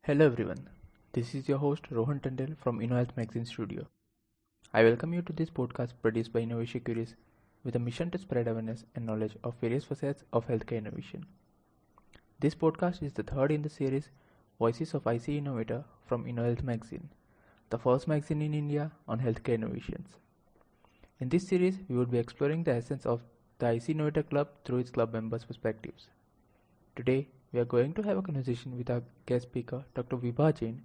Hello everyone, this is your host Rohan Tandel from InnoHealth Magazine studio. I welcome you to this podcast produced by InnovatioCuris with a mission to spread awareness and knowledge of various facets of healthcare innovation. This podcast is the third in the series Voices of IC Innovator from InnoHealth Magazine, the first magazine in India on healthcare innovations. In this series, we would be exploring the essence of the IC Innovator Club through its club members' perspectives. Today, we are going to have a conversation with our guest speaker, Dr. Vibha Jain,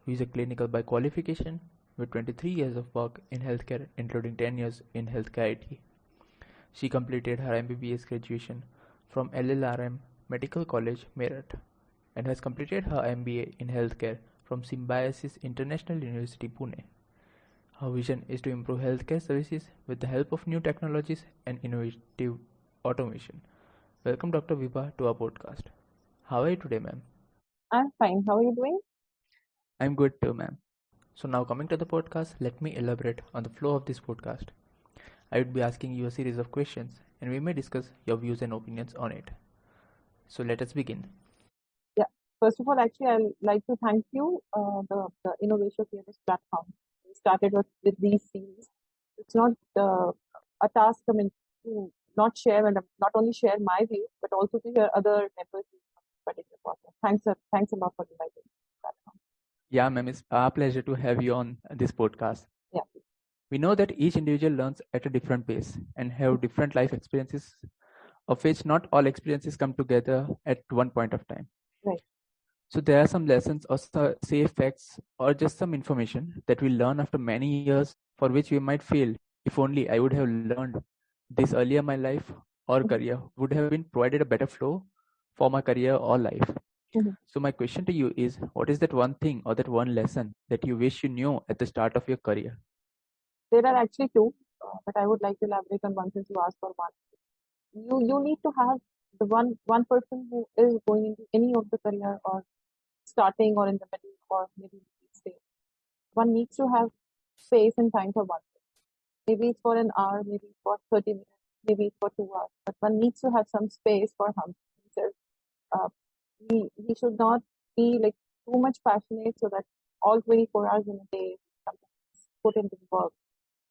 who is a clinical by qualification with 23 years of work in healthcare, including 10 years in healthcare IT. She completed her MBBS graduation from LLRM Medical College, Meerut, and has completed her MBA in healthcare from Symbiosis International University, Pune. Her vision is to improve healthcare services with the help of new technologies and innovative automation. Welcome, Dr. Vibha, to our podcast. How are you today, ma'am? I'm fine. How are you doing? I'm good too, ma'am. So now coming to the podcast, let me elaborate on the flow of this podcast. I would be asking you a series of questions and we may discuss your views and opinions on it. So let us begin. Yeah. First of all, actually, I'd like to thank you, the InnovatioCuris platform. We started with these series. It's not a task, to not share and not only share my views, but also to hear other members' views on this particular podcast. Thanks a lot for inviting me to the platform. Yeah, ma'am, it's our pleasure to have you on this podcast. Yeah. We know that each individual learns at a different pace and have different life experiences, of which not all experiences come together at one point of time. Right. So there are some lessons or say facts or just some information that we learn after many years for which we might feel, if only I would have learned this earlier in my life or career, would have been provided a better flow for my career or life. So my question to you is, what is that one thing or that one lesson that you wish you knew at the start of your career? There are actually two, but I would like to elaborate on one since you asked for one. You need to have the one person who is going into any of the career or starting or in the middle or maybe stage. One needs to have space and time for one thing. Maybe it's for an hour, maybe it's for 30 minutes, maybe it's for 2 hours, but one needs to have some space for himself. He should not be like too much passionate so that all 24 hours in a day sometimes put into the work,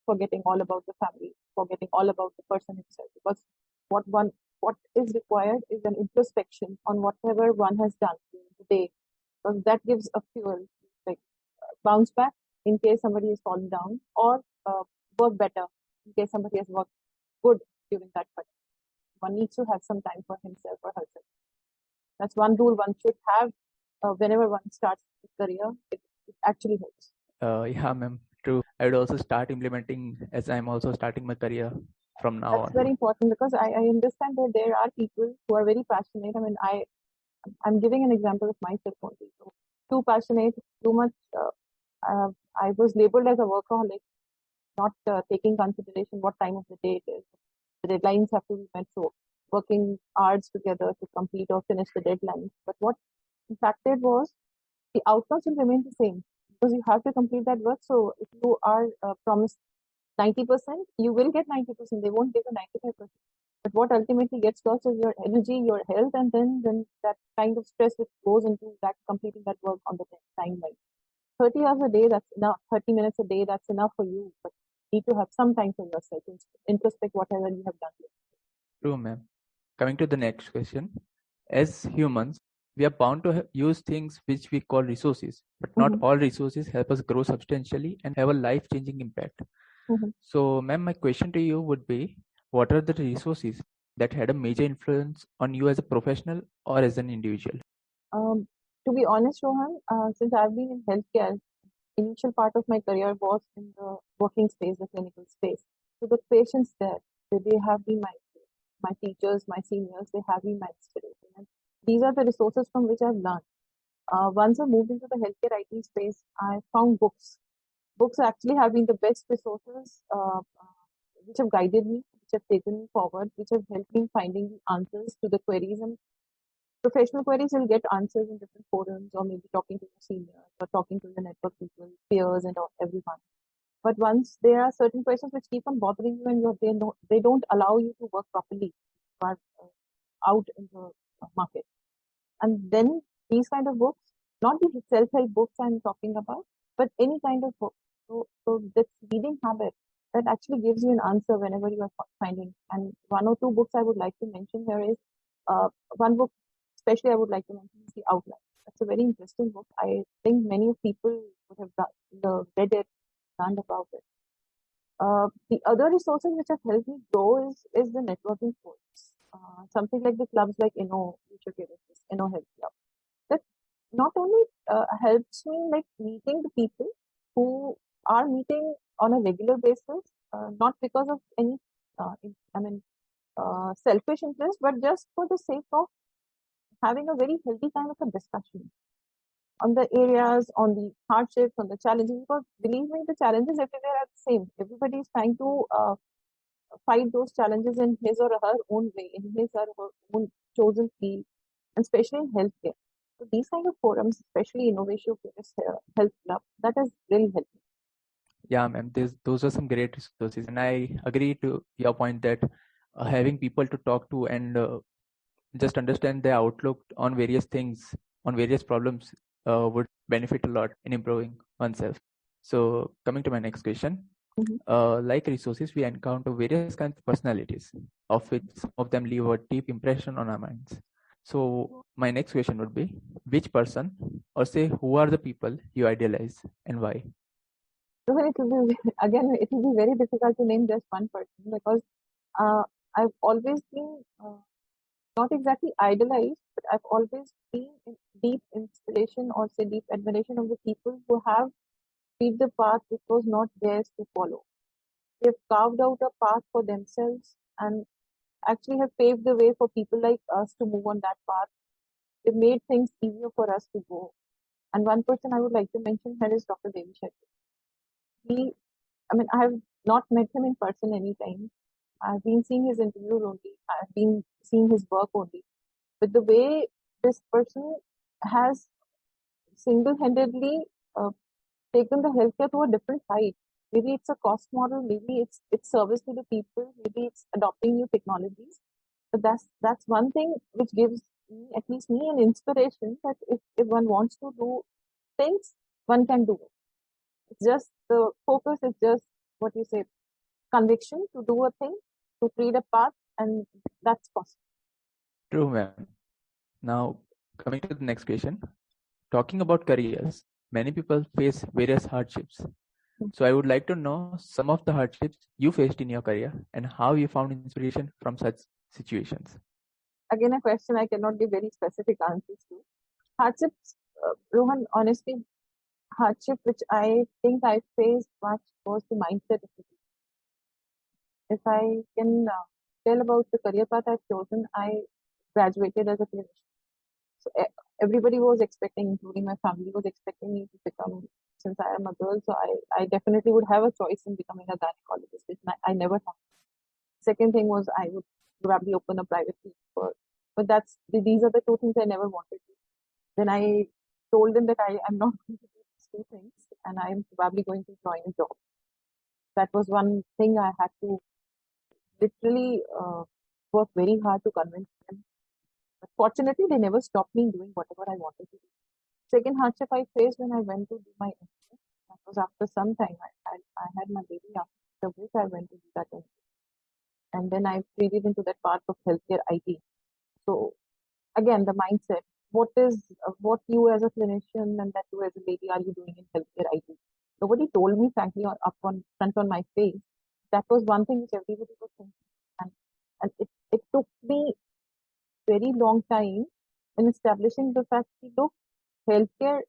forgetting all about the family, forgetting all about the person himself. Because what is required is an introspection on whatever one has done during the day, because that gives a fuel, like bounce back in case somebody has fallen down, or work better in case somebody has worked good during that time. One needs to have some time for himself or herself. That's one rule one should have whenever one starts his career. It actually helps. Yeah, ma'am, true. I would also start implementing as I'm also starting my career from now That's very important, because I understand that there are people who are very passionate. I mean, I'm giving an example of myself only. So, too passionate, too much. I was labeled as a workaholic, not taking consideration what time of the day it is. The deadlines have to be met, so working hours together to complete or finish the deadlines. But what impacted was the outcomes will remain the same, because you have to complete that work. So if you are promised 90%, you will get 90%. They won't give you 95%. But what ultimately gets lost is your energy, your health, and then that kind of stress which goes into that completing that work on the timeline. 30 hours a day, that's enough. 30 minutes a day, that's enough for you. But you need to have some time for yourself, introspect whatever you have done. True, ma'am. Coming to the next question. As humans, we are bound to use things which we call resources, but not all resources help us grow substantially and have a life-changing impact. So, ma'am, my question to you would be, what are the resources that had a major influence on you as a professional or as an individual? To be honest, Rohan, since I've been in healthcare, initial part of my career was in the working space, the clinical space. So the patients there, they have been my teachers, my seniors, they have been my inspiration. And these are the resources from which I've learned. Once I moved into the healthcare IT space, I found books. Books actually have been the best resources which have guided me, which have taken me forward, which have helped me in finding the answers to the queries. And professional queries will get answers in different forums, or maybe talking to your seniors or talking to your network people, peers, and everyone. But once there are certain questions which keep on bothering you and they don't allow you to work properly, but out in the market. And then these kind of books, not the self-help books I'm talking about, but any kind of book. So this reading habit that actually gives you an answer whenever you are finding. And one or two books I would like to mention here is one book, especially I would like to mention is The Outline. That's a very interesting book. I think many people would have read it, learned about it. The other resources which have helped me grow is the networking forums. Something like the clubs like InnovatioCuris, InnoHealth Club. That not only helps me like meeting the people who are meeting on a regular basis, not because of any, selfish interest, but just for the sake of having a very healthy kind of a discussion on the areas, on the hardships, on the challenges. Because believe me, the challenges everywhere are the same. Everybody is trying to fight those challenges in his or her own way, in his or her own chosen field, and especially in healthcare. So these kind of forums, especially InnovatioCuris Health Club, that has really helped me. Yeah, ma'am. Those are some great resources, and I agree to your point that having people to talk to and just understand their outlook on various things, on various problems, would benefit a lot in improving oneself. So, coming to my next question, like resources, we encounter various kinds of personalities, of which some of them leave a deep impression on our minds. So, my next question would be, which person, or say, who are the people you idealize and why? So it will be again, it will be very difficult to name just one person because uh, I've always been not exactly idolized, but I've always been in deep inspiration or say deep admiration of the people who have paved the path which was not theirs to follow. They've carved out a path for themselves and actually have paved the way for people like us to move on that path. They've made things easier for us to go. And one person I would like to mention here is Dr. Devi Shetty. I have not met him in person anytime. I've been seeing his interviews only. I've been seeing his work only. But the way this person has single-handedly uh, taken the healthcare to a different height. Maybe it's a cost model, maybe it's service to the people, maybe it's adopting new technologies. But that's one thing which gives me, at least me, an inspiration that if one wants to do things, one can do it. It's just the focus is just what you say, conviction to do a thing, to create a path, and that's possible. True, ma'am. Now, coming to the next question, talking about careers, many people face various hardships. So, I would like to know some of the hardships you faced in your career and how you found inspiration from such situations. Again, a question I cannot give very specific answers to. Hardships, Rohan, honestly, hardship which I think I faced much was the mindset of the people. If I can tell about the career path I've chosen, I graduated as a clinician. So everybody was expecting, including my family, was expecting me to become, since I am a girl, so I definitely would have a choice in becoming a gynecologist, which I never had. Second thing was I would probably open a private clinic but these are the two things I never wanted to. Then I told them that I am not going to do these two things and I am probably going to join a job. That was one thing I had to literally work very hard to convince them. But fortunately, they never stopped me doing whatever I wanted to do. Second hardship I faced when I went to do my MBA. That was after some time. I had my baby after which I went to do that MBA. And then I treated into that part of healthcare IT. So again, the mindset. What you as a clinician and that you as a lady are you doing in healthcare IT? Nobody told me frankly up on front on my face. That was one thing which everybody was thinking, and it took me very long time in establishing the fact that look, healthcare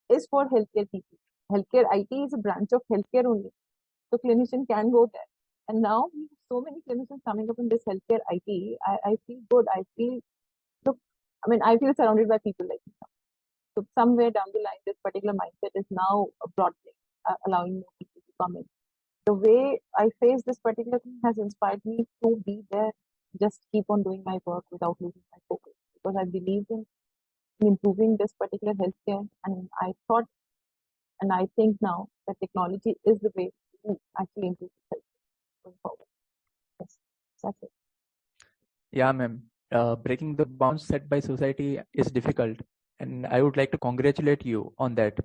is for healthcare people. Healthcare IT is a branch of healthcare only, so clinician can go there. And now we have so many clinicians coming up in this healthcare IT. I feel good. I feel look. I feel surrounded by people like me. So somewhere down the line, this particular mindset is now broadening, allowing more people to come in. The way I face this particular thing has inspired me to be there, just keep on doing my work without losing my focus. Because I believe in improving this particular healthcare, and I thought, and I think now that technology is the way to actually improve healthcare going forward. Yes, that's it. Yeah, ma'am. Breaking the bounds set by society is difficult, and I would like to congratulate you on that,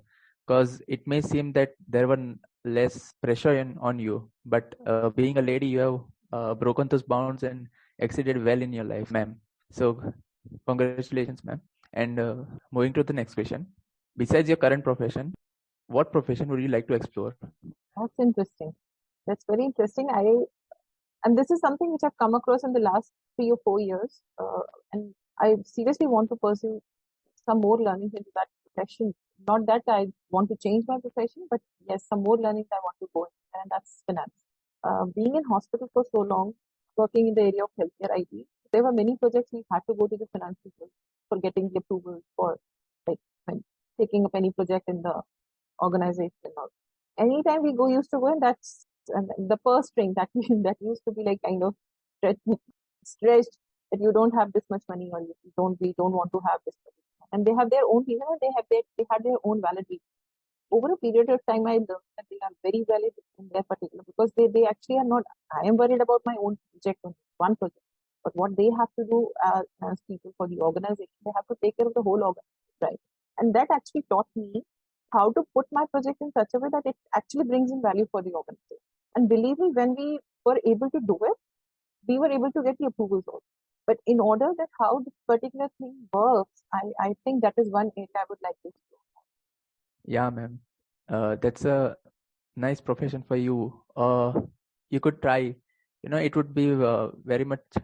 because it may seem that there were less pressure on you, but being a lady, you have broken those bounds and exceeded well in your life, ma'am. So congratulations, ma'am. And moving to the next question, besides your current profession, what profession would you like to explore? That's interesting. That's very interesting. And this is something which I've come across in the last 3 or 4 years, and I seriously want to pursue some more learning into that profession. Not that I want to change my profession, but yes, some more learnings I want to go in, and that's finance. Being in hospital for so long, working in the area of healthcare IT, there were many projects we had to go to the finance people for getting the approval for like when taking up any project in the organization and all. Anytime we go used to go, and that's and the purse string that that used to be like kind of stretched, that you don't have this much money, or we don't want to have this much. And they have their own reason, and they had their own valid reason. Over a period of time, I learned that they are very valid in their particular, because they actually are not. I am worried about my own project, one project, but what they have to do as people for the organization, they have to take care of the whole organization, right? And that actually taught me how to put my project in such a way that it actually brings in value for the organization. And believe me, when we were able to do it, we were able to get the approvals also. But in order that how this particular thing works, I think that is one area I would like to explore. Yeah, ma'am. That's a nice profession for you. You could try. It would be very much I'm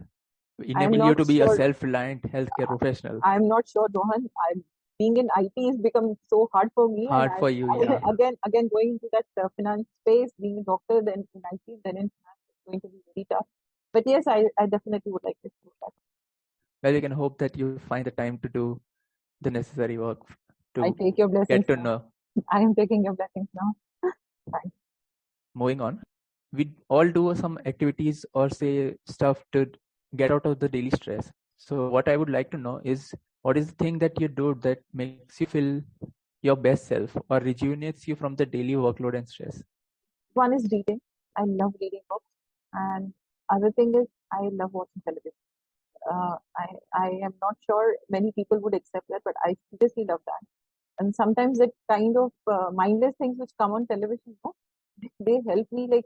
enable you not to be a sure. self-reliant healthcare professional. I'm not sure, Rohan. I'm being in IT has become so hard for me, and Hard for you, yeah. again going into that finance space, being a doctor, then in IT, then in finance, is going to be very tough. But yes, I definitely would like to do that. Well, we can hope that you find the time to do the necessary work I to take your blessings get to now. know. I am taking your blessings now. Thanks. Moving on, we all do some activities or say stuff to get out of the daily stress. So what I would like to know is, what is the thing that you do that makes you feel your best self or rejuvenates you from the daily workload and stress? One is reading. I love reading books, and other thing is I love watching television. I am not sure many people would accept that, but I seriously love that. And sometimes it kind of mindless things which come on television, no? They help me like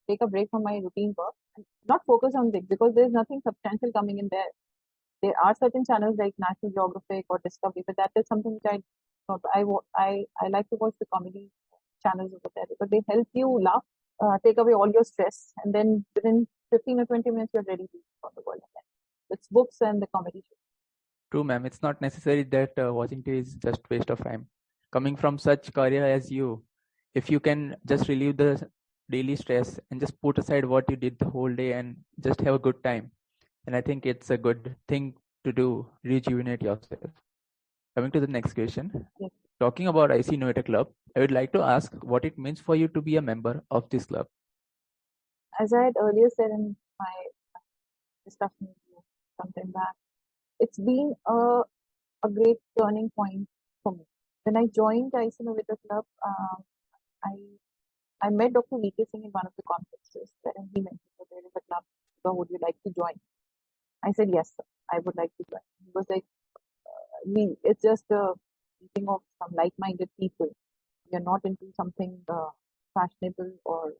take a break from my routine work and not focus on it, because there's nothing substantial coming in there. There are certain channels like National Geographic or Discovery, but that is something which not. I like to watch the comedy channels over there, because they help you laugh, take away all your stress, and then within 15 or 20 minutes you're ready to on the world again. It's books and the comedy shows. True, ma'am. It's not necessary that watching TV is just waste of time. Coming from such career as you, if you can just relieve the daily stress and just put aside what you did the whole day and just have a good time, then I think it's a good thing to do, rejuvenate yourself. Coming to the next question. Yes. Talking about IC Innovator Club, I would like to ask what it means for you to be a member of this club. As I had earlier said in my discussion with you sometime back, it's been a great turning point for me. When I joined IC Innovator Club, I I met Dr. VK Singh in one of the conferences, wherein he mentioned that there is a club. So would you like to join? I said yes, sir, I would like to join. He was like, it's just a meeting of some like-minded people. We are not into something fashionable, or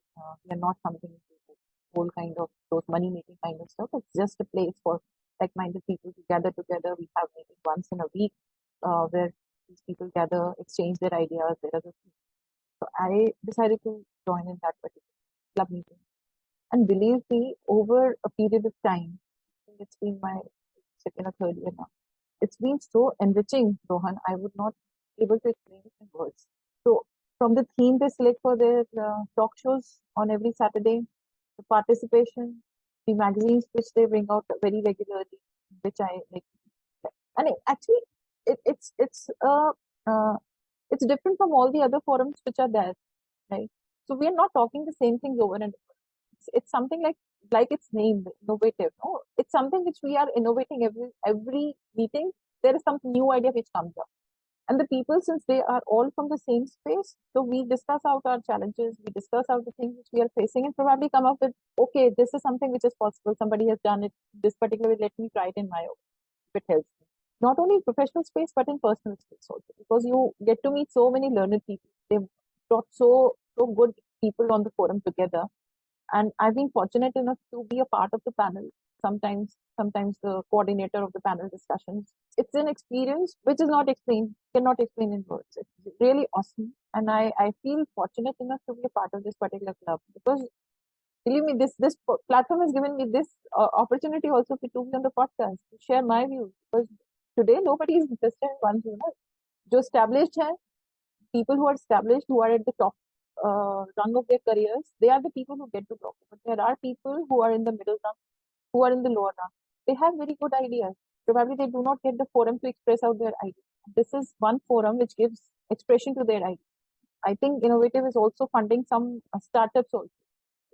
we are not something into the whole kind of those money-making kind of stuff. It's just a place for like-minded people to gather together. We have meetings once in a week where these people gather, exchange their ideas, their other things. So I decided to join in that particular club meeting. And believe me, over a period of time, I think it's been my second or third year now, it's been so enriching, Rohan. I would not be able to explain it in words. So, from the theme they select for their talk shows on every Saturday, the participation, the magazines which they bring out very regularly, which I like, and actually, it's different from all the other forums which are there, right? So we are not talking the same things over and over. It's something like its name, innovative. No, it's something which we are innovating every meeting. There is some new idea which comes up, and the people, since they are all from the same space, so we discuss out our challenges, we discuss out the things which we are facing, and probably come up with, okay, this is something which is possible. Somebody has done it this particular way. Let me try it in my own. If it helps me. not only in professional space but in personal space also, because you get to meet so many learned people. They've brought so good people on the forum together, and I've been fortunate enough to be a part of the panel. Sometimes the coordinator of the panel discussions. It's an experience which is not explained, cannot explain in words. It's really awesome, and I feel fortunate enough to be a part of this particular club, because believe me, this platform has given me this opportunity also to be on the podcast, to share my views, because today nobody is interested in one view. जो established है, people who are established, who are at the top rung of their careers, they are the people who get to talk. But there are people who are in the middle rung, who are in the lower rung. They have very good ideas. Probably they do not get the forum to express out their ideas. This is one forum which gives expression to their ideas. I think Innovative is also funding some startups also.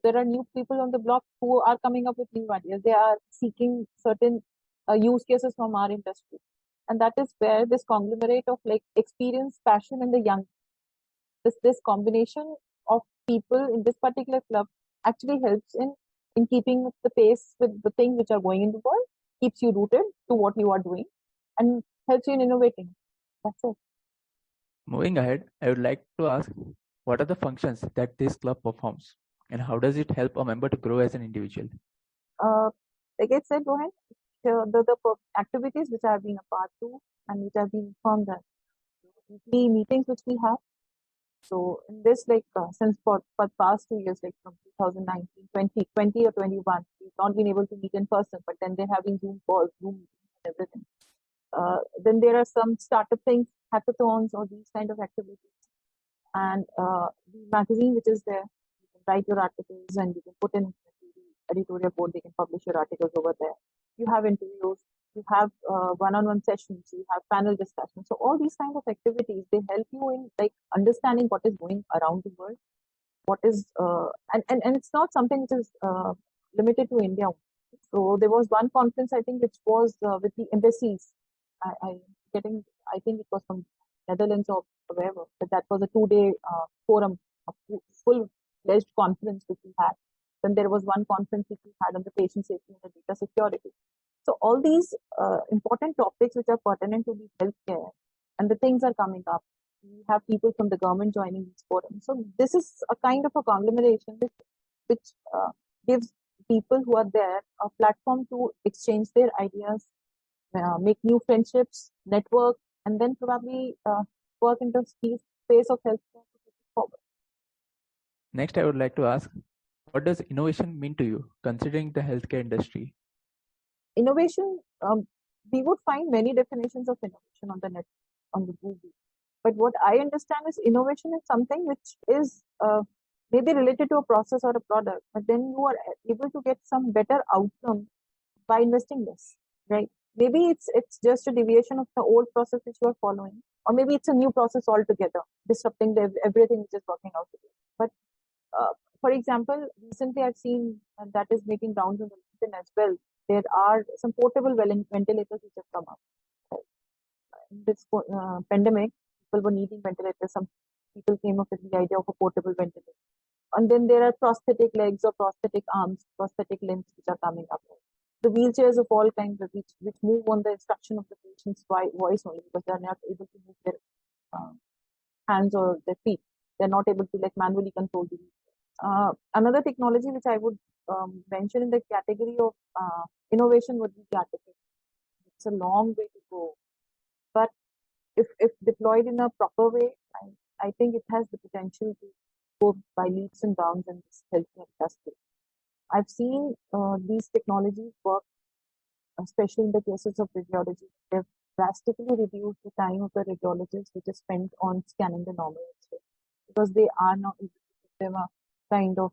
There are new people on the block who are coming up with new ideas. They are seeking certain use cases from our industry. And that is where this conglomerate of like experience, passion, and the young, this combination of people in this particular club actually helps in keeping the pace with the things which are going in the world, keeps you rooted to what you are doing, and helps you in innovating. That's it. Moving ahead, I would like to ask, what are the functions that this club performs, and how does it help a member to grow as an individual? Like I said, Rohan, the activities which I have been a part to and which have been informed that weekly meetings which we have. So in this, like since for past 2 years, like from 2019, 2020 or 21, we've not been able to meet in person, but then there have been Zoom calls, Zoom meetings, and everything. Then there are some startup things, hackathons, or these kind of activities. And the magazine which is there, you can write your articles and you can put in the editorial board, they can publish your articles over there. You have interviews, you have one-on-one sessions, you have panel discussions. So all these kind of activities, they help you in like understanding what is going around the world, what is and it's not something which is limited to India. So there was one conference, I think, which was with the embassies. I think it was from Netherlands or wherever, but that was a 2-day forum, a full-fledged conference which we had. Then there was one conference which we had on the patient safety and the data security. So all these important topics which are pertinent to the healthcare, and the things are coming up. We have people from the government joining these forums. So this is a kind of a conglomeration which gives people who are there a platform to exchange their ideas, make new friendships, network, and then probably work in the space of healthcare to take it forward. Next, I would like to ask, what does innovation mean to you, considering the healthcare industry? Innovation, we would find many definitions of innovation on the net, on the Google. But what I understand is innovation is something which is maybe related to a process or a product, but then you are able to get some better outcome by investing less, right? Maybe it's just a deviation of the old process which you are following, or maybe it's a new process altogether, disrupting everything which is working out today. But for example, recently I've seen that is making rounds on the LinkedIn as well. There are some portable ventilators which have come up. In this pandemic, people were needing ventilators. Some people came up with the idea of a portable ventilator. And then there are prosthetic legs or prosthetic arms, prosthetic limbs which are coming up. The wheelchairs of all kinds which move on the instruction of the patient's voice only, because they are not able to move their hands or their feet. They're not able to like manually control the wheelchair. Another technology which I would mention in the category of innovation would be the artificial. It's a long way to go, but if deployed in a proper way, I think it has the potential to go by leaps and bounds in this healthcare industry. I've seen these technologies work, especially in the cases of radiology. They've drastically reduced the time of the radiologist which is spent on scanning the normal X-ray, because they are now able to give them a kind of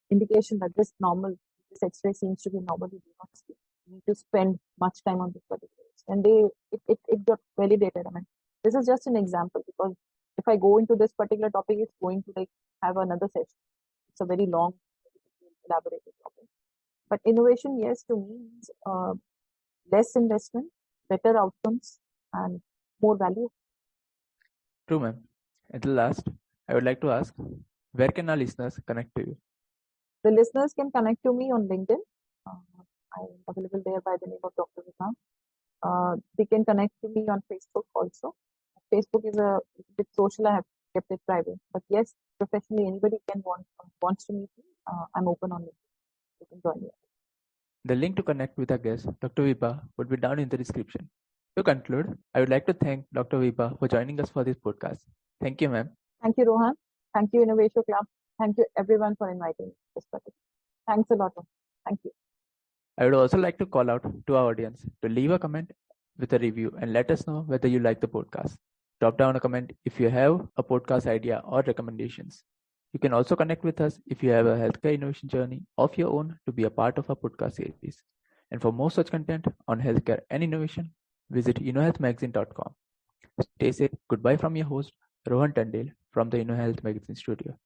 indication that this X-ray seems to be normal. You do not need to spend much time on this particular, and it got validated. I mean, this is just an example, because if I go into this particular topic, it's going to like have another session. It's a very long, elaborated topic. But innovation, yes, to me means less investment, better outcomes, and more value. True, ma'am. At the last, I would like to ask, where can our listeners connect to you? The listeners can connect to me on LinkedIn. I'm available there by the name of Dr. Vibha. They can connect to me on Facebook also. Facebook is a bit social. I have kept it private, but yes, professionally, anybody can wants to meet me. I'm open on it. You can join me. The link to connect with our guest, Dr. Vibha, would be down in the description. To conclude, I would like to thank Dr. Vibha for joining us for this podcast. Thank you, ma'am. Thank you, Rohan. Thank you, InnovatorCLUB. Thank you, everyone, for inviting me. Thanks a lot. Thank you. I would also like to call out to our audience to leave a comment with a review and let us know whether you like the podcast. Drop down a comment if you have a podcast idea or recommendations. You can also connect with us if you have a healthcare innovation journey of your own to be a part of our podcast series. And for more such content on healthcare and innovation, visit InnoHealthMagazine.com. Stay safe. Goodbye from your host, Rohan Tandel from the InnoHealth Magazine studio.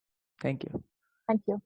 Thank you. Thank you.